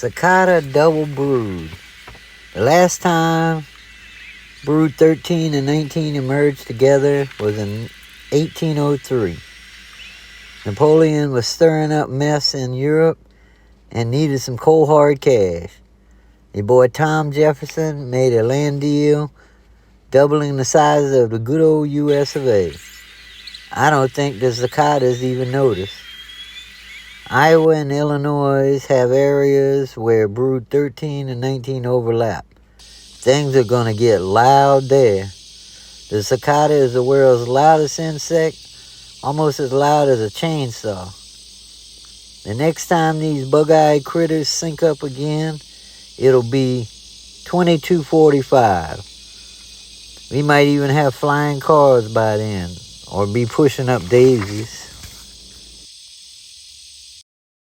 Cicada Double Brood. The last time brood 13 and 19 emerged together was in 1803. Napoleon was stirring up mess in Europe and needed some cold hard cash. Your boy Tom Jefferson made a land deal doubling the size of the good old US of A. I don't think the cicadas even noticed. Iowa and Illinois have areas where brood 13 and 19 overlap. Things are going to get loud there. The cicada is the world's loudest insect, almost as loud as a chainsaw. The next time these bug-eyed critters sync up again, it'll be 2245. We might even have flying cars by then, or be pushing up daisies.